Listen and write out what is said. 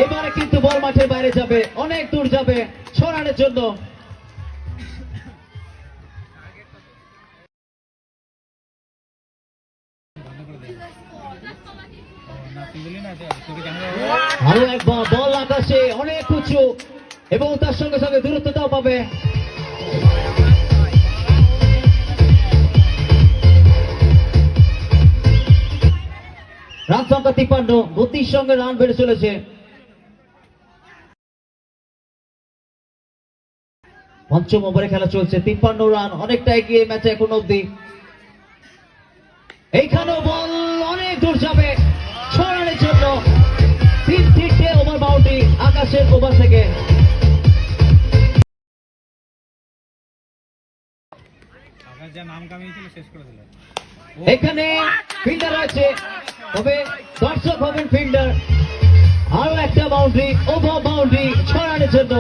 এবারে কিন্তু বল মাঠের বাইরে যাবে, অনেক দূর যাবে 6 রানের জন্য। আরো একবার বল আকাশে অনেক উঁচু এবং তার সঙ্গে সঙ্গে দূরত্বটাও পাবে। রান সংখ্যা 53, গতির সঙ্গে রান বেড়ে চলেছে। পঞ্চম ওভারে খেলা চলছে, 53 রান, অনেকটা এগিয়ে ম্যাচে এখন অব্দি। এইখানেও বল অনেক দূর যাবে 6 রানের জন্য। 3 ওভার বাউন্ডারি আকাশের ওভার থেকে। এখানে ফিল্ডার রয়েছে, তবে দর্শক হবেন ফিল্ডার। আরো একটা বাউন্ডারি, ওভার বাউন্ডারি 6 রানের জন্য।